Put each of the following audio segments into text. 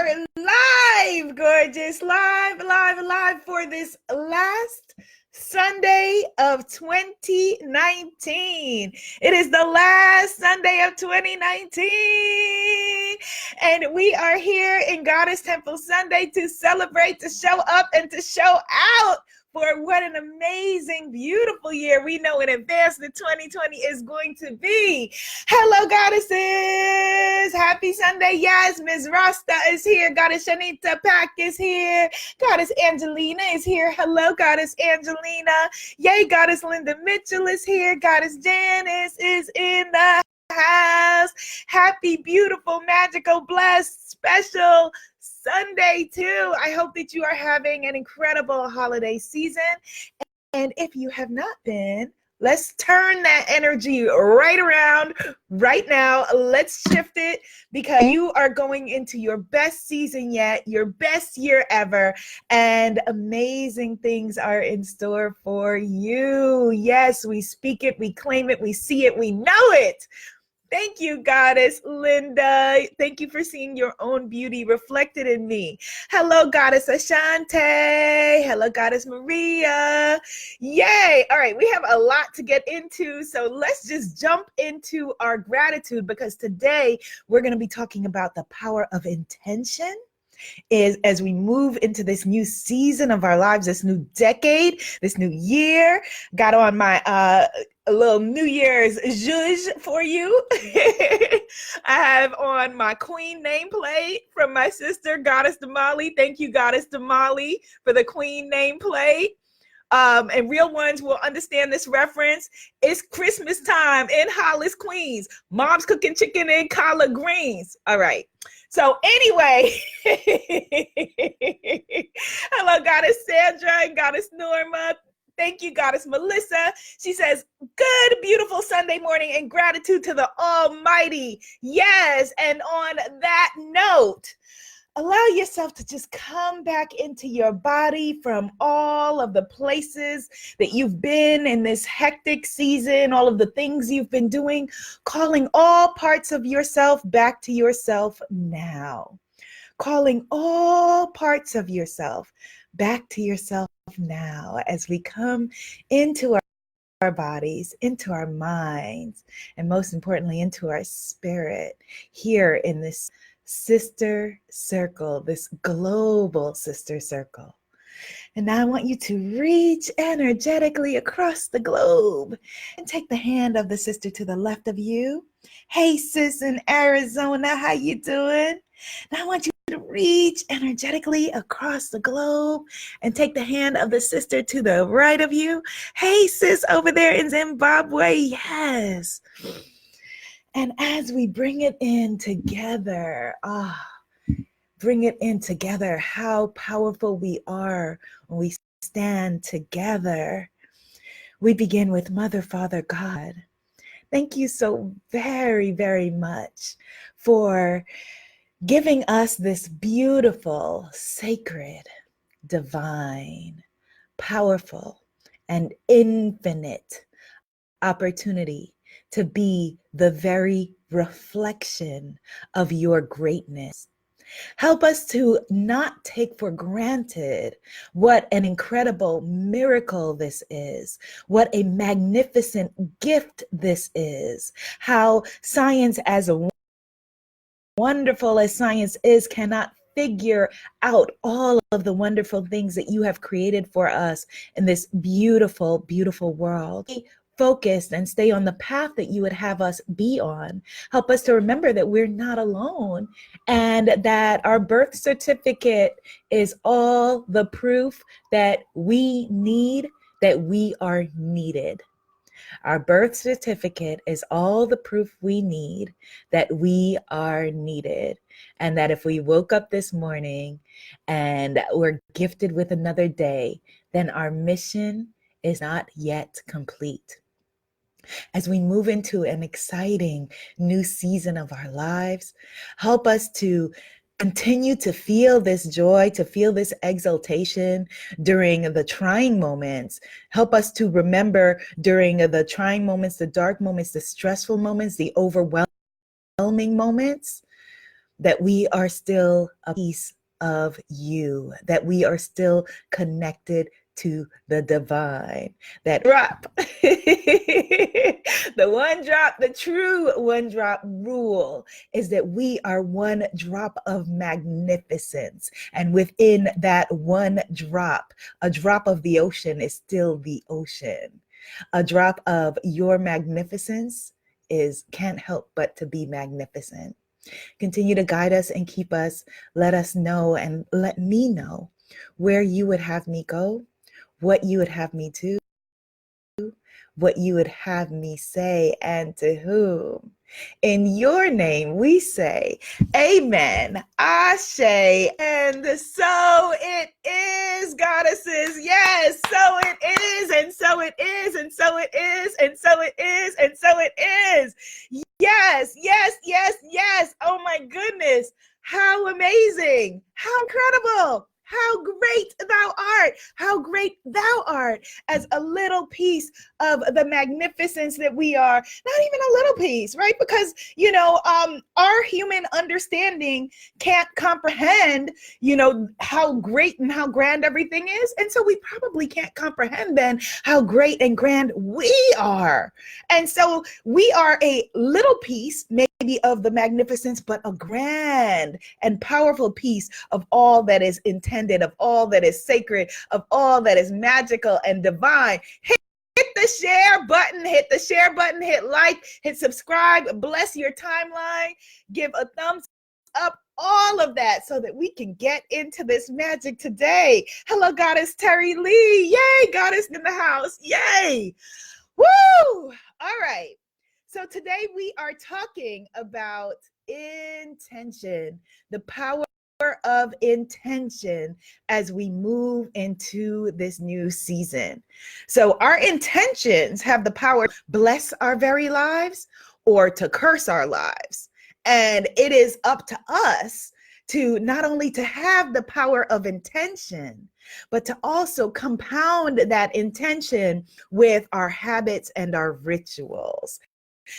are live, gorgeous, live for this last Sunday of 2019. It is the last Sunday of 2019. And we are here in Goddess Temple Sunday to celebrate, to show up, and to show out for what an amazing, beautiful year we know in advance that 2020 is going to be. Hello, goddesses. Happy Sunday. Yes, Ms. Rasta is here. Goddess Shanita Pack is here. Goddess Angelina is here. Hello, Goddess Angelina. Yay, Goddess Linda Mitchell is here. Goddess Janice is in the house. Happy, beautiful, magical, blessed, special Sunday too. I hope that you are having an incredible holiday season. And if you have not been, let's turn that energy right around right now. Let's shift it because you are going into your best season yet, your best year ever, and amazing things are in store for you. Yes, we speak it, we claim it, we see it, we know it. Thank you, Goddess Linda. Thank you for seeing your own beauty reflected in me. Hello, Goddess Ashante. Hello, Goddess Maria. Yay. All right, we have a lot to get into, so let's just jump into our gratitude because today we're going to be talking about the power of intention. Is as we move into this new season of our lives, this new decade, this new year. Got on my a little New Year's zhuzh for you. I have on my queen nameplate from my sister, Goddess Damali. Thank you, Goddess Damali, for the queen nameplate. And real ones will understand this reference. It's Christmas time in Hollis, Queens. Mom's cooking chicken and collard greens. All right. So anyway, hello, Goddess Sandra and Goddess Norma. Thank you, Goddess Melissa. She says, good, beautiful Sunday morning and gratitude to the Almighty. Yes, and on that note, allow yourself to just come back into your body from all of the places that you've been in this hectic season, all of the things you've been doing, calling all parts of yourself back to yourself now. Calling all parts of yourself back to yourself now as we come into our bodies, into our minds, and most importantly, into our spirit here in this sister circle, this global sister circle. And now I want you to reach energetically across the globe and take the hand of the sister to the left of you. Hey, sis in Arizona, how you doing? Now I want you to reach energetically across the globe and take the hand of the sister to the right of you. Hey, sis over there in Zimbabwe, yes. And as we bring it in together, bring it in together, how powerful we are when we stand together. We begin with Mother, Father, God. Thank you so very, very much for giving us this beautiful, sacred, divine, powerful, and infinite opportunity to be the very reflection of your greatness. Help us to not take for granted what an incredible miracle this is, what a magnificent gift this is, how science, as wonderful as science is, cannot figure out all of the wonderful things that you have created for us in this beautiful, beautiful world. Focused and stay on the path that you would have us be on. Help us to remember that we're not alone and that our birth certificate is all the proof that we need, that we are needed. Our birth certificate is all the proof we need that we are needed. And that if we woke up this morning and we're gifted with another day, then our mission is not yet complete. As we move into an exciting new season of our lives, help us to continue to feel this joy, to feel this exaltation during the trying moments. Help us to remember during the trying moments, the dark moments, the stressful moments, the overwhelming moments, that we are still a piece of you, that we are still connected to the divine. That drop, the one drop, the true one drop rule is that we are one drop of magnificence. And within that one drop, a drop of the ocean is still the ocean. A drop of your magnificence can't help but to be magnificent. Continue to guide us and keep us. Let us know and let me know where you would have me go, what you would have me do, what you would have me say, and to whom. In your name, we say, amen, ashe, and so it is, goddesses. Yes, so it is, and so it is, and so it is, and so it is, and so it is. Yes, yes, yes, yes. Oh my goodness. How amazing. How incredible. How great thou art. How great thou art as a little piece of the magnificence that we are. Not even a little piece, right? Because, our human understanding can't comprehend, how great and how grand everything is. And so we probably can't comprehend then how great and grand we are. And so we are a little piece, maybe of the magnificence, but a grand and powerful piece of all that is intended, of all that is sacred, of all that is magical and divine. Hit the share button, hit like, hit subscribe, bless your timeline, give a thumbs up, all of that, so that we can get into this magic today. Hello, Goddess Terry Lee. Yay, Goddess in the house. Yay. Woo! All right. So today we are talking about intention, the power of intention as we move into this new season. So our intentions have the power to bless our very lives or to curse our lives. And it is up to us to not only to have the power of intention, but to also compound that intention with our habits and our rituals.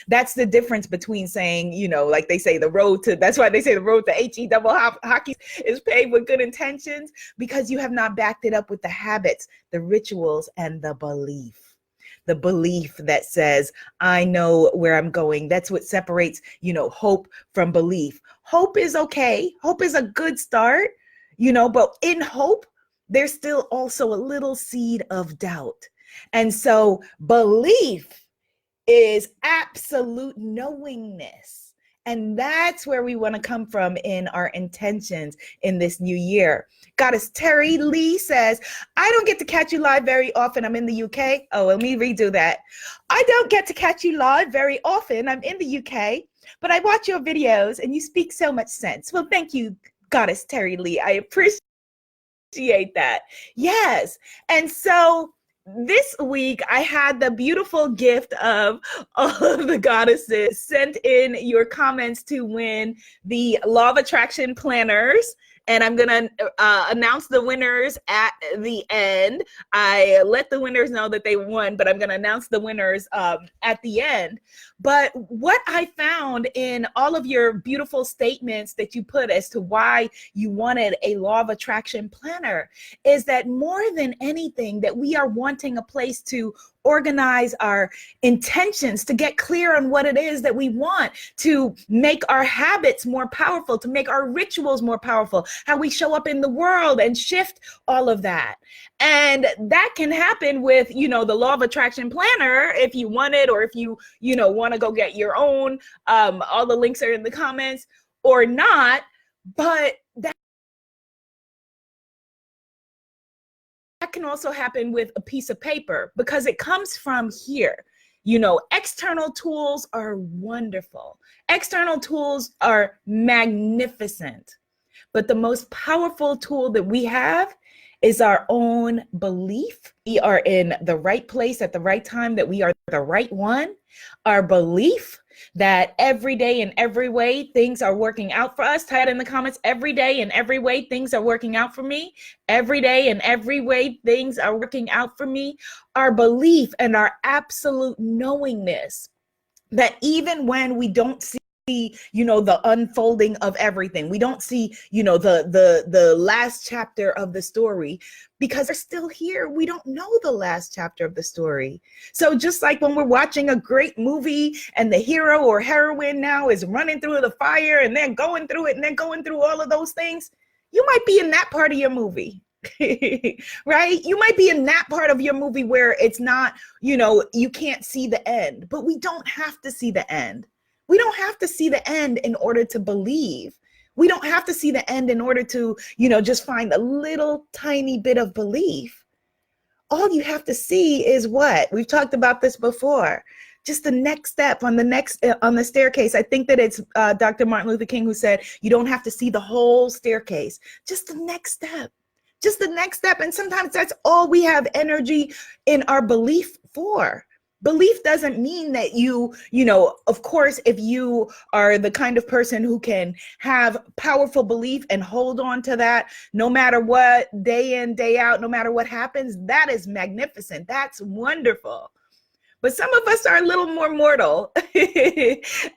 That's the difference between saying, like they say, that's why they say the road to HE double hockey is paved with good intentions, because you have not backed it up with the habits, the rituals, and the belief. The belief that says, I know where I'm going. That's what separates, hope from belief. Hope is okay. Hope is a good start, but in hope, there's still also a little seed of doubt. And so belief is absolute knowingness. And that's where we want to come from in our intentions in this new year. Goddess Terry Lee says, I don't get to catch you live very often. I'm in the UK. Oh, let me redo that. I don't get to catch you live very often. I'm in the UK, but I watch your videos and you speak so much sense. Well, thank you, Goddess Terry Lee. I appreciate that. Yes. And so this week, I had the beautiful gift of all of the goddesses sent in your comments to win the Law of Attraction planners. And I'm going to announce the winners at the end. I let the winners know that they won, but I'm going to announce the winners at the end. But what I found in all of your beautiful statements that you put as to why you wanted a Law of Attraction planner is that more than anything, that we are wanting a place to organize our intentions, to get clear on what it is that we want, to make our habits more powerful, to make our rituals more powerful, how we show up in the world, and shift all of that. And that can happen with, the Law of Attraction planner if you want it, or if you, want to go get your own. All the links are in the comments, or not. But that can also happen with a piece of paper, because it comes from here. External tools are wonderful. External tools are magnificent. But the most powerful tool that we have is our own belief. We are in the right place at the right time, that we are the right one. Our belief that every day in every way things are working out for us. Type it in the comments. Every day in every way things are working out for me. Every day in every way things are working out for me. Our belief and our absolute knowingness that even when we don't see the unfolding of everything. We don't see, the last chapter of the story, because they're still here. We don't know the last chapter of the story. So just like when we're watching a great movie and the hero or heroine now is running through the fire and they're going through it and they're going through all of those things, you might be in that part of your movie. Right? You might be in that part of your movie where it's not, you can't see the end, but we don't have to see the end. We don't have to see the end in order to believe. We don't have to see the end in order to, just find a little tiny bit of belief. All you have to see is what? We've talked about this before. Just the next step on the staircase. I think that it's Dr. Martin Luther King who said, you don't have to see the whole staircase, just the next step. Just the next step. And sometimes that's all we have energy in our belief for. Belief doesn't mean that of course, if you are the kind of person who can have powerful belief and hold on to that, no matter what, day in, day out, no matter what happens, that is magnificent. That's wonderful. But some of us are a little more mortal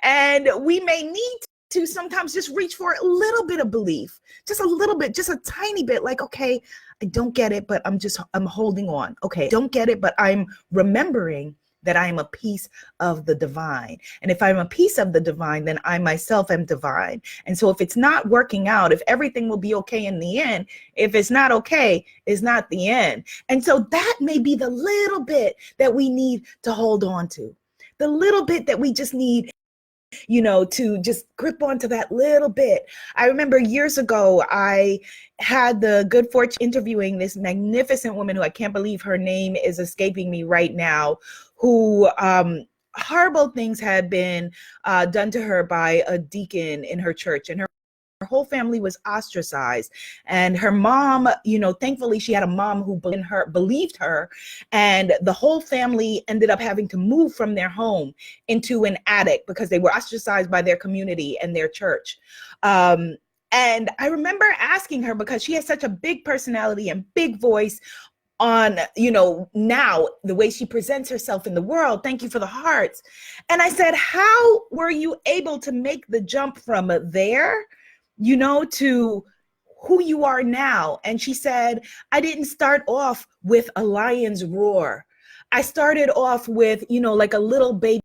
and we may need to sometimes just reach for a little bit of belief, just a little bit, just a tiny bit, like, okay, I don't get it, but I'm holding on. Okay, don't get it, but I'm remembering that I am a piece of the divine. And if I'm a piece of the divine, then I myself am divine. And so if it's not working out, if everything will be okay in the end, if it's not okay, it's not the end. And so that may be the little bit that we need to hold on to, the little bit that we just need, to just grip onto that little bit. I remember years ago, I had the good fortune interviewing this magnificent woman who I can't believe her name is escaping me right now, who horrible things had been done to her by a deacon in her church, and her whole family was ostracized. And her mom, thankfully she had a mom who believed her, and the whole family ended up having to move from their home into an attic because they were ostracized by their community and their church. And I remember asking her, because she has such a big personality and big voice on, now the way she presents herself in the world. Thank you for the hearts. And I said, how were you able to make the jump from there, to who you are now? And she said, I didn't start off with a lion's roar. I started off with, like a little baby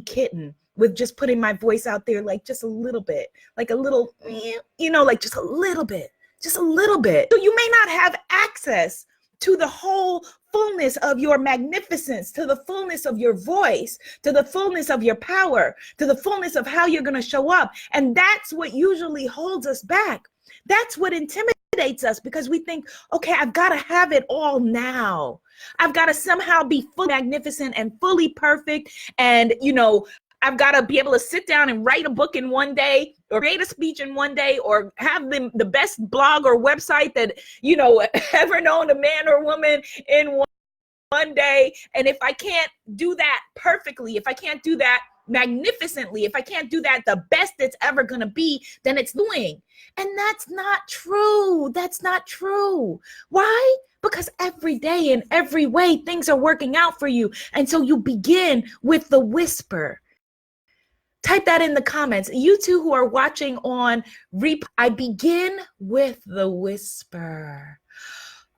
kitten, with just putting my voice out there, like just a little bit, like a little, like just a little bit. So you may not have access to the whole fullness of your magnificence, to the fullness of your voice, to the fullness of your power, to the fullness of how you're going to show up. And that's what usually holds us back. That's what intimidates us, because we think, okay, I've got to have it all now. I've got to somehow be fully magnificent and fully perfect. And, I've got to be able to sit down and write a book in one day, or create a speech in one day, or have the best blog or website that, ever known, a man or woman, in one day. And if I can't do that perfectly, if I can't do that magnificently, if I can't do that the best it's ever going to be, then it's doing. And that's not true. That's not true. Why? Because every day in every way, things are working out for you. And so you begin with the whisper. Type that in the comments. You two who are watching on replay, I begin with the whisper.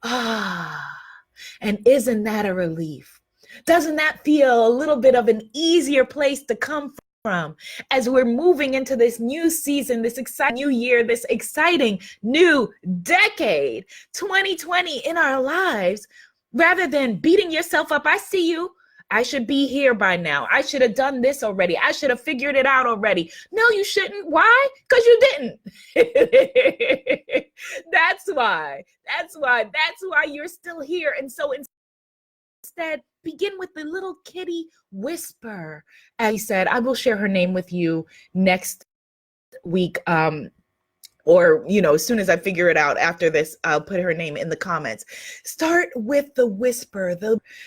And isn't that a relief? Doesn't that feel a little bit of an easier place to come from as we're moving into this new season, this exciting new year, this exciting new decade, 2020 in our lives, rather than beating yourself up? I see you. I should be here by now. I should have done this already. I should have figured it out already. No, you shouldn't. Why? Because you didn't. That's why you're still here. And so instead, begin with the little kitty whisper. As he said, I will share her name with you next week. Or, as soon as I figure it out after this, I'll put her name in the comments. Start with the whisper.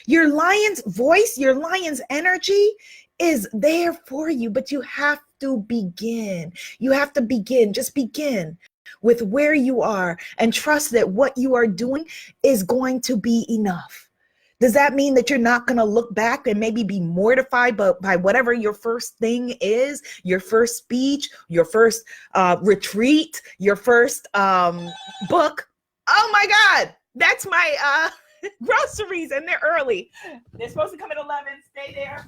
Your lion's voice, your lion's energy is there for you, but you have to begin. You have to begin. Just begin with where you are and trust that what you are doing is going to be enough. Does that mean that you're not going to look back and maybe be mortified by whatever your first thing is, your first speech, your first retreat, your first book? Oh my God, that's my groceries, and they're early. They're supposed to come at 11. Stay there.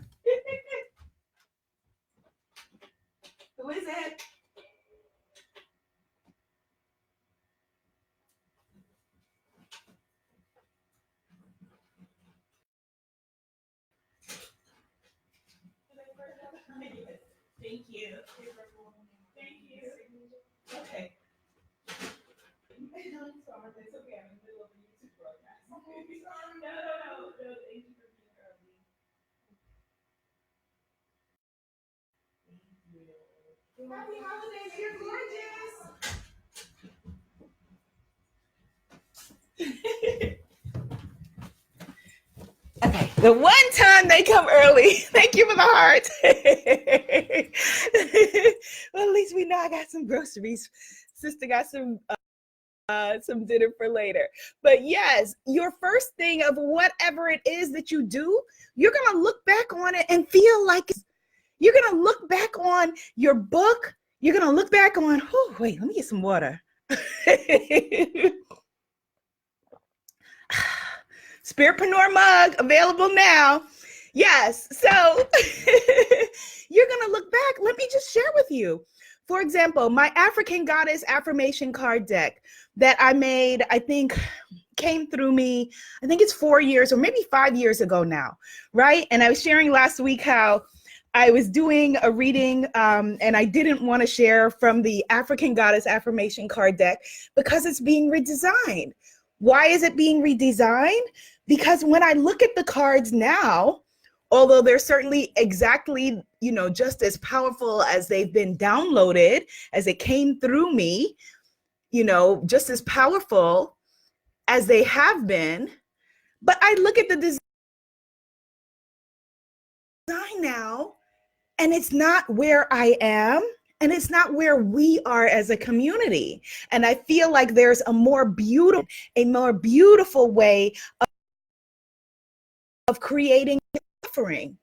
Who is it? Thank you. Thank you. Okay. It's okay. I'm in the middle of a YouTube broadcast. No. Thank you for being early. Thank you. Happy holidays. You're gorgeous. Okay, the one time they come early. Thank you for the heart. Well, at least we know I got some groceries. Sister got some dinner for later. But yes, your first thing of whatever it is that you do, you're gonna look back on it and feel like you're gonna look back on your book. You're gonna look back on. Oh, wait, let me get some water. Spiritpreneur mug available now. Yes. So you're going to look back. Let me just share with you. For example, my African Goddess affirmation card deck that I made, I think came through me, I think it's 4 years or maybe 5 years ago now. Right. And I was sharing last week how I was doing a reading and I didn't want to share from the African Goddess affirmation card deck because it's being redesigned. Why is it being redesigned? Because when I look at the cards now, although they're certainly exactly, just as powerful as they've been downloaded, as it came through me, just as powerful as they have been. But I look at the design now, and it's not where I am. And it's not where we are as a community. And I feel like there's a more beautiful way of creating offering.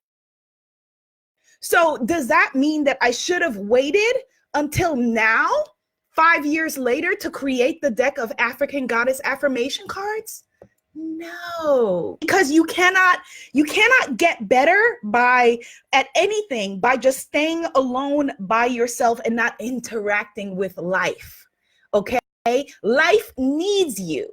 So does that mean that I should have waited until now, 5 years later, to create the deck of African Goddess affirmation cards? No, because you cannot get better at anything by just staying alone by yourself and not interacting with life. Okay? Life needs you.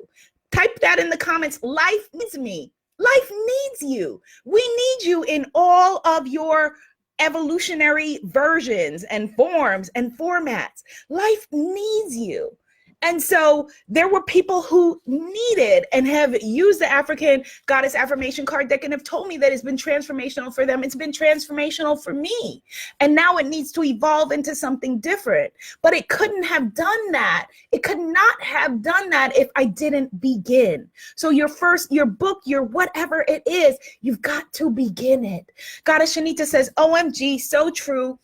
Type that in the comments. Life needs me. Life needs you. We need you in all of your evolutionary versions and forms and formats. Life needs you. And so there were people who needed and have used the African Goddess affirmation card deck and have told me that it's been transformational for them. It's been transformational for me. And now it needs to evolve into something different. But it couldn't have done that. It could not have done that if I didn't begin. So your book, your whatever it is, you've got to begin it. Goddess Shanita says, OMG, so true.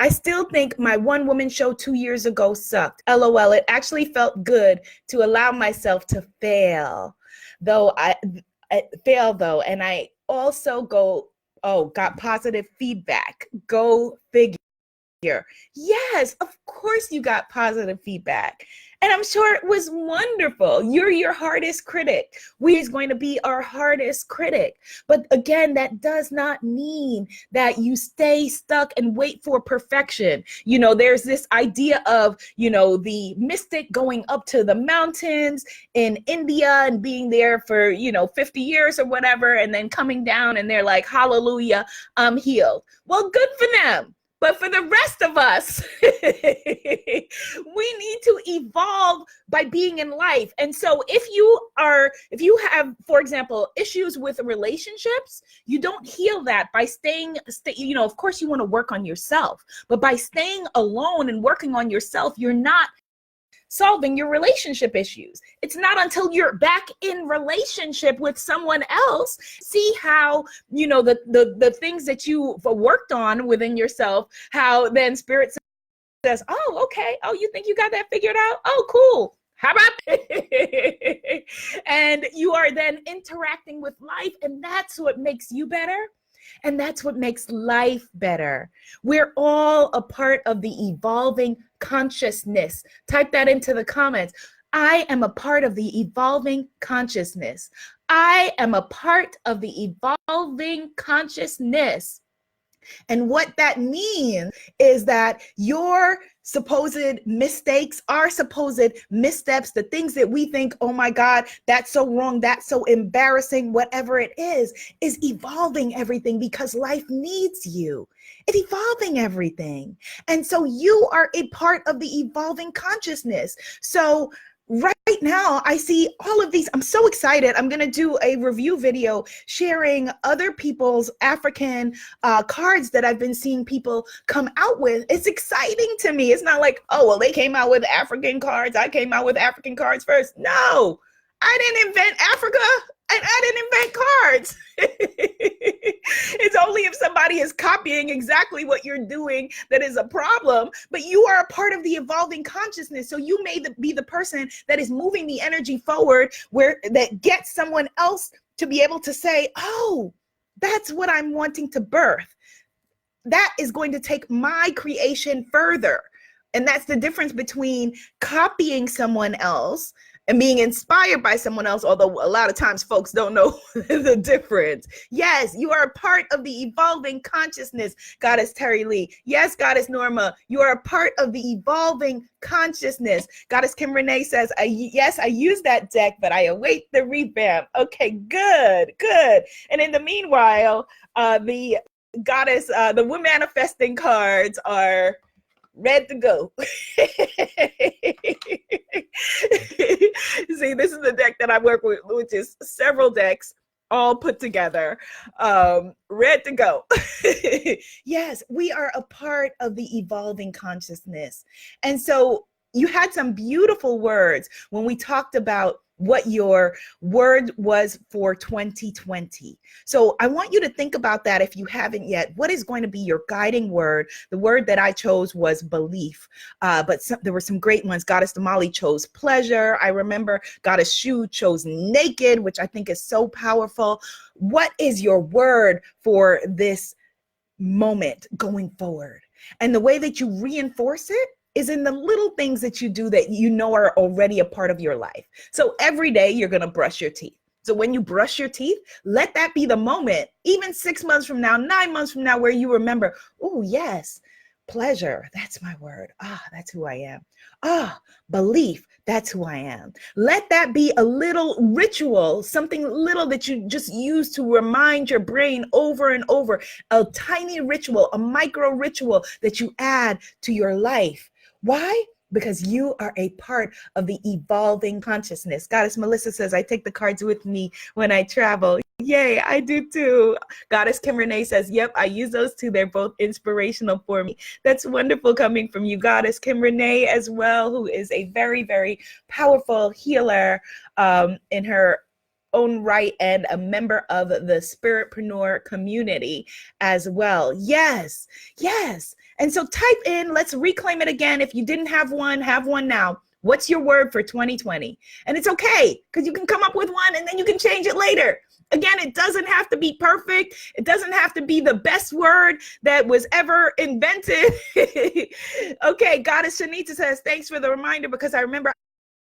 I still think my one woman show 2 years ago sucked. LOL. It actually felt good to allow myself to fail. I and I also got positive feedback. Go figure. Yes, of course you got positive feedback. And I'm sure it was wonderful. You're your hardest critic. We're going to be our hardest critic. But again, that does not mean that you stay stuck and wait for perfection. There's this idea of, the mystic going up to the mountains in India and being there for, 50 years or whatever, and then coming down and they're like, hallelujah, I'm healed. Well, good for them. But for the rest of us, we need to evolve by being in life. And so if you have, for example, issues with relationships, you don't heal that by of course you want to work on yourself, but by staying alone and working on yourself, you're not solving your relationship issues. It's not until you're back in relationship with someone else, see how, the things that you've worked on within yourself, how then Spirit says, oh, okay. Oh, you think you got that figured out? Oh, cool. How about And you are then interacting with life, and that's what makes you better. And that's what makes life better. We're all a part of the evolving consciousness. Type that into the comments. I am a part of the evolving consciousness. I am a part of the evolving consciousness. And what that means is that your supposed mistakes, our supposed missteps, the things that we think, oh my God, that's so wrong, that's so embarrassing, whatever it is evolving everything, because life needs you. It's evolving everything. And so you are a part of the evolving consciousness. So right now, I see all of these. I'm so excited. I'm going to do a review video sharing other people's African cards that I've been seeing people come out with. It's exciting to me. It's not like, oh, well, they came out with African cards. I came out with African cards first. No, I didn't invent Africa, and I didn't invent cards. It's only if somebody is copying exactly what you're doing that is a problem, but you are a part of the evolving consciousness. So you may be the person that is moving the energy forward, where that gets someone else to be able to say, oh, that's what I'm wanting to birth. That is going to take my creation further. And that's the difference between copying someone else and being inspired by someone else, although a lot of times folks don't know the difference. Yes, you are a part of the evolving consciousness, Goddess Terry Lee. Yes, Goddess Norma, you are a part of the evolving consciousness. Goddess Kim Renee says, yes, I use that deck, but I await the revamp. Okay, good. And in the meanwhile, the Goddess, the Women Manifesting cards are ready to go. See, this is the deck that I work with, which is several decks all put together, ready to go. Yes, we are a part of the evolving consciousness. And so you had some beautiful words when we talked about what your word was for 2020. So I want you to think about that if you haven't yet. What is going to be your guiding word? The word that I chose was belief, but there were some great ones. Goddess Damali chose pleasure. I remember Goddess Shu chose naked, which I think is so powerful. What is your word for this moment going forward? And the way that you reinforce it is in the little things that you do that you know are already a part of your life. So every day you're going to brush your teeth. So when you brush your teeth, let that be the moment, even 6 months from now, 9 months from now, where you remember, oh yes, pleasure, that's my word. That's who I am. Belief, that's who I am. Let that be a little ritual, something little that you just use to remind your brain over and over, a tiny ritual, a micro ritual that you add to your life. Why? Because you are a part of the evolving consciousness. Goddess Melissa says, I take the cards with me when I travel. Yay, I do too. Goddess Kim Renee says, yep, I use those too. They're both inspirational for me. That's wonderful coming from you, Goddess Kim Renee, as well, who is a very, very powerful healer in her own right and a member of the Spiritpreneur community as well. Yes. And so type in, let's reclaim it again. If you didn't have one now. What's your word for 2020? And it's okay, because you can come up with one and then you can change it later. Again, it doesn't have to be perfect. It doesn't have to be the best word that was ever invented. Okay, Goddess Shanita says, thanks for the reminder, because I remember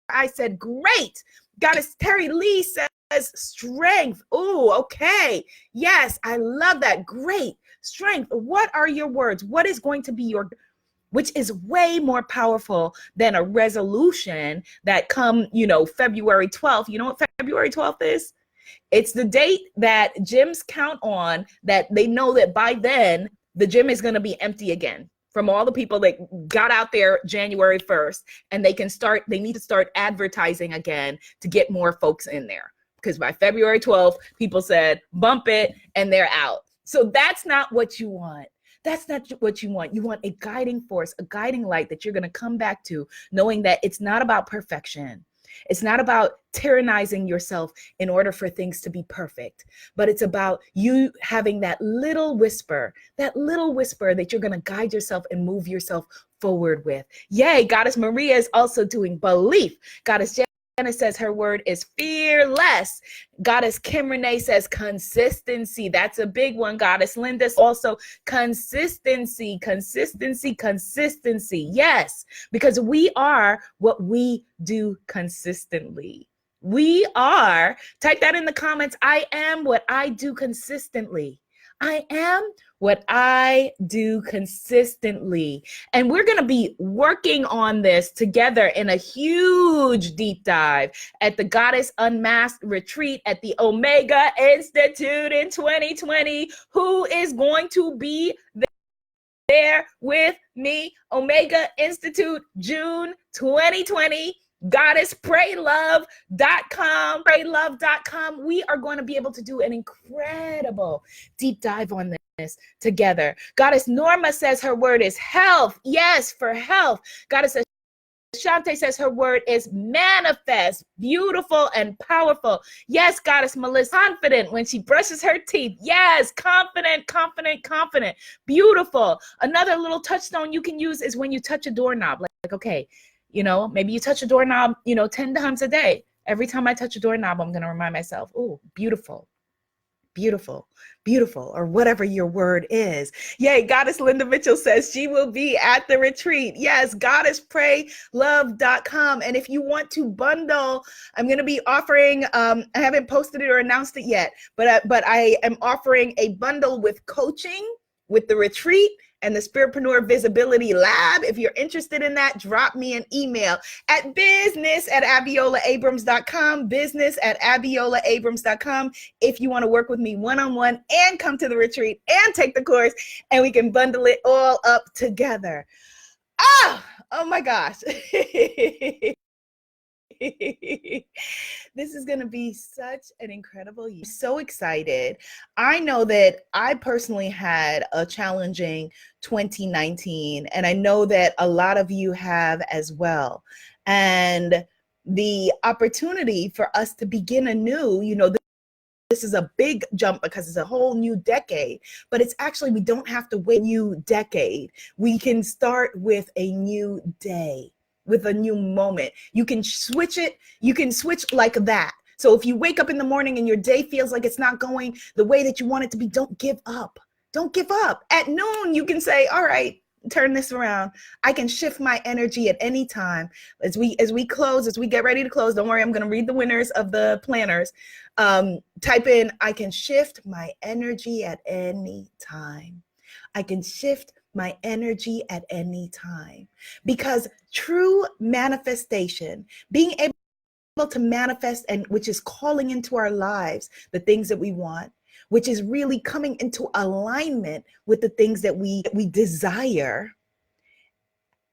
I said, great. Goddess Terry Lee says, strength. Oh, okay. Yes, I love that. Great. Strength. What are your words? What is going to be your, which is way more powerful than a resolution that come, February 12th. You know what February 12th is? It's the date that gyms count on, that they know that by then the gym is going to be empty again from all the people that got out there January 1st, and they need to start advertising again to get more folks in there. Because by February 12th, people said, bump it, and they're out. So that's not what you want. That's not what you want. You want a guiding force, a guiding light that you're going to come back to, knowing that it's not about perfection. It's not about tyrannizing yourself in order for things to be perfect, but it's about you having that little whisper that you're going to guide yourself and move yourself forward with. Yay, Goddess Maria is also doing belief. Goddess says her word is fearless. Goddess Kim Renee says consistency. That's a big one. Goddess Linda also consistency, consistency, consistency. Yes, because we are what we do consistently. We are, type that in the comments. I am what I do consistently. I am what I do consistently. And we're going to be working on this together in a huge deep dive at the Goddess Unmasked retreat at the Omega Institute in 2020. Who is going to be there with me? Omega Institute, June 2020. GoddessPrayLove.com, PrayLove.com. We are going to be able to do an incredible deep dive on this together. Goddess Norma says her word is health. Yes, for health. Goddess Shante says her word is manifest, beautiful and powerful. Yes, Goddess Melissa, confident when she brushes her teeth. Yes, confident, confident, confident. Beautiful. Another little touchstone you can use is when you touch a doorknob. Like okay, you know, maybe you touch a doorknob, 10 times a day. Every time I touch a doorknob, I'm going to remind myself, oh, beautiful, beautiful, beautiful, or whatever your word is. Yay, Goddess Linda Mitchell says she will be at the retreat. Yes, GoddessPrayLove.com. And if you want to bundle, I'm going to be offering, I haven't posted it or announced it yet, but I am offering a bundle with coaching, with the retreat, and the Spiritpreneur Visibility Lab. If you're interested in that, drop me an email at business@AbiolaAbrams.com, business@AbiolaAbrams.com. If you want to work with me one-on-one and come to the retreat and take the course, and we can bundle it all up together. Oh my gosh. This is going to be such an incredible year. So excited. I know that I personally had a challenging 2019, and I know that a lot of you have as well. And the opportunity for us to begin anew, this is a big jump because it's a whole new decade, but it's actually, we don't have to wait a new decade. We can start with a new day, with a new moment. You can switch it. You can switch like that. So if you wake up in the morning and your day feels like it's not going the way that you want it to be, don't give up. Don't give up. At noon, you can say, all right, turn this around. I can shift my energy at any time. As we get ready to close, don't worry, I'm going to read the winners of the planners. Type in, I can shift my energy at any time. I can shift my energy at any time, because true manifestation, being able to manifest, and which is calling into our lives the things that we want, which is really coming into alignment with the things that we desire,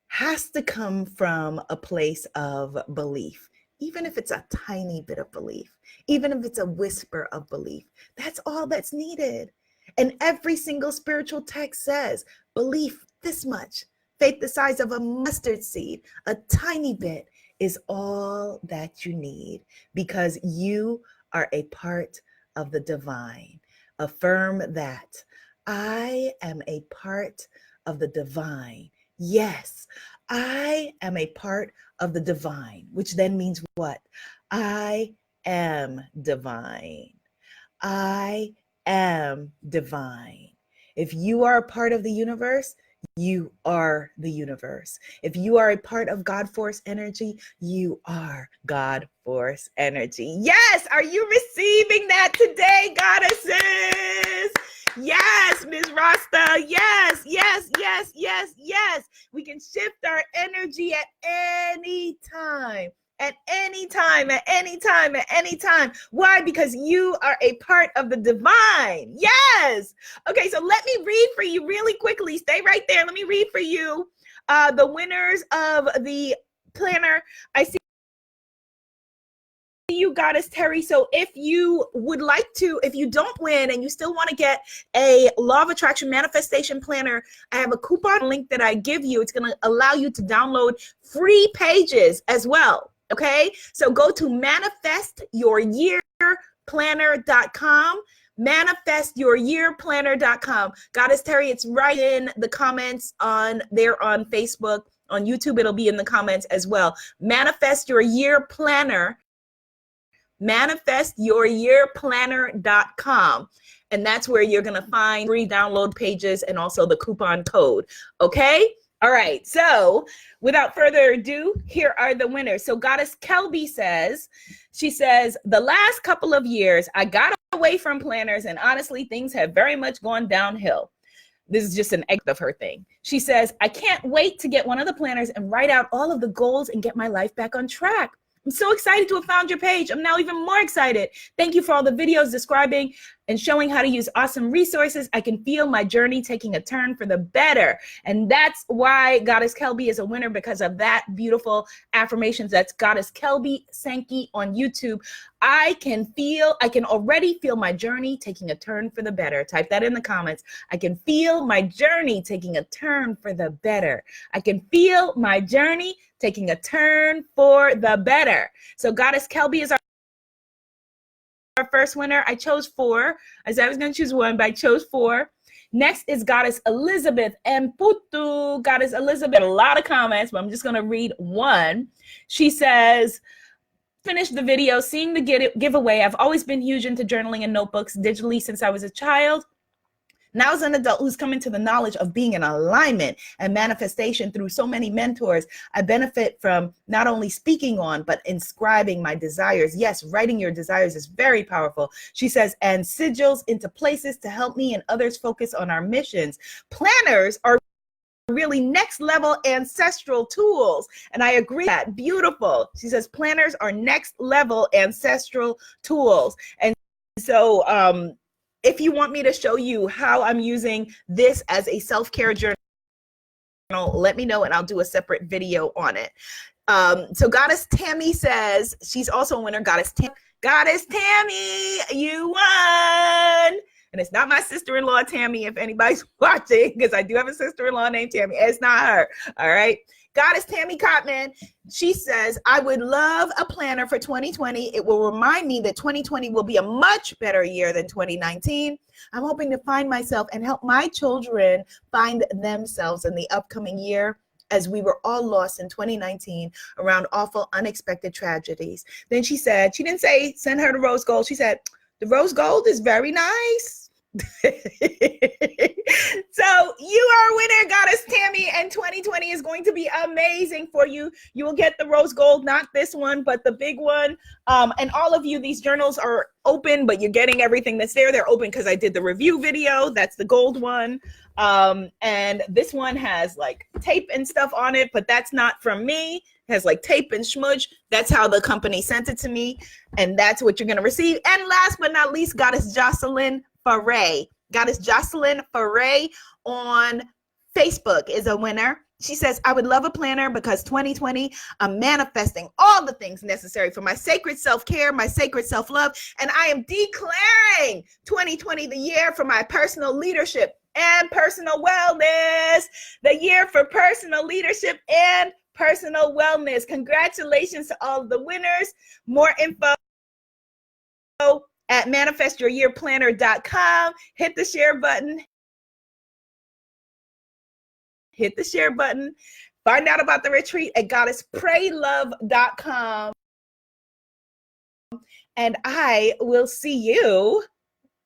has to come from a place of belief. Even if it's a tiny bit of belief, even if it's a whisper of belief, that's all that's needed. And every single spiritual text says, belief this much, faith the size of a mustard seed, a tiny bit is all that you need, because you are a part of the divine. Affirm that. I am a part of the divine. Yes, I am a part of the divine, which then means what? I am divine. I am divine. If you are a part of the universe, you are the universe. If you are a part of God Force energy, you are God Force energy. Yes, are you receiving that today, goddesses? Yes, Ms. Rasta. Yes, yes, yes, yes, yes. We can shift our energy at any time. At any time, at any time, at any time. Why? Because you are a part of the divine. Yes. Okay, so let me read for you really quickly. Stay right there. Let me read for you the winners of the planner. I see you, Goddess Terry. So if you would like to, if you don't win and you still want to get a Law of Attraction Manifestation Planner, I have a coupon link that I give you. It's going to allow you to download free pages as well. Okay, so go to manifestyouryearplanner.com, manifestyouryearplanner.com. Goddess Terry, it's right in the comments on Facebook. On YouTube, it'll be in the comments as well. Manifest Your Year Planner. manifestyouryearplanner.com. And that's where you're going to find free download pages and also the coupon code. Okay? All right. So without further ado, here are the winners. So Goddess Kelby says, she says, the last couple of years, I got away from planners, and honestly, things have very much gone downhill. This is just an egg of her thing. She says, I can't wait to get one of the planners and write out all of the goals and get my life back on track. I'm so excited to have found your page. I'm now even more excited. Thank you for all the videos describing and showing how to use awesome resources. I can feel my journey taking a turn for the better. And that's why Goddess Kelby is a winner, because of that beautiful affirmations. That's Goddess Kelby Sankey on YouTube. I can already feel my journey taking a turn for the better. Type that in the comments. I can feel my journey taking a turn for the better. I can feel my journey taking a turn for the better. So Goddess Kelby is our first winner. I chose 4. I said I was going to choose 1, but I chose 4. Next is Goddess Elizabeth Mputu. Goddess Elizabeth, a lot of comments, but I'm just going to read one. She says, finished the video, seeing the giveaway. I've always been huge into journaling and notebooks digitally since I was a child. Now as an adult who's coming to the knowledge of being in alignment and manifestation through so many mentors, I benefit from not only speaking on, but inscribing my desires. Yes, writing your desires is very powerful. She says, and sigils into places to help me and others focus on our missions. Planners are really next level ancestral tools. And I agree with that. Beautiful. She says, planners are next level ancestral tools. And so, if you want me to show you how I'm using this as a self-care journal, let me know and I'll do a separate video on it. So Goddess Tammy says, she's also a winner. Goddess Tammy, you won. And it's not my sister-in-law, Tammy, if anybody's watching, because I do have a sister-in-law named Tammy. It's not her. All right. Goddess Tammy Cotman, she says, I would love a planner for 2020. It will remind me that 2020 will be a much better year than 2019. I'm hoping to find myself and help my children find themselves in the upcoming year, as we were all lost in 2019 around awful, unexpected tragedies. Then she said, she didn't say send her the rose gold. She said, the rose gold is very nice. So you are a winner, Goddess Tammy, and 2020 is going to be amazing for you. You will get the rose gold, not this one, but the big one. And all of you, these journals are open, but you're getting everything that's there. They're open because I did the review video. That's the gold one. And this one has like tape and stuff on it, but that's not from me. It has like tape and smudge. That's how the company sent it to me. And that's what you're going to receive. And last but not least, Goddess Jocelyn Foray. Goddess Jocelyn Foray on Facebook is a winner. She says, I would love a planner because 2020, I'm manifesting all the things necessary for my sacred self-care, my sacred self-love, and I am declaring 2020 the year for my personal leadership and personal wellness, the year for personal leadership and personal wellness. Congratulations to all of the winners. More info at manifestyouryearplanner.com. Hit the share button. Hit the share button. Find out about the retreat at goddesspraylove.com. And I will see you,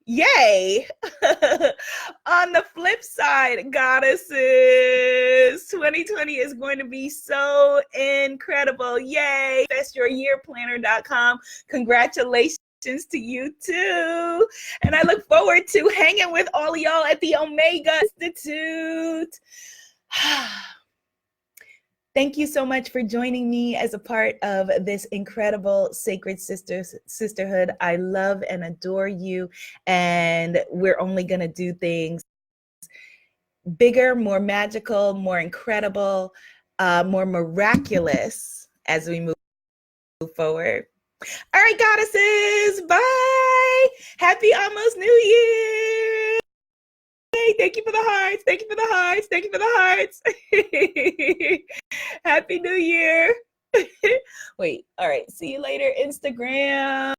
yay, on the flip side, goddesses. 2020 is going to be so incredible. Yay. Manifestyouryearplanner.com. Congratulations to you too. And I look forward to hanging with all of y'all at the Omega Institute. Thank you so much for joining me as a part of this incredible sacred sisterhood. I love and adore you, and we're only going to do things bigger, more magical, more incredible, more miraculous as we move forward. All right, goddesses, bye. Happy almost New Year. Thank you for the hearts. Thank you for the hearts. Thank you for the hearts. Happy New Year. Wait, all right. See you later, Instagram.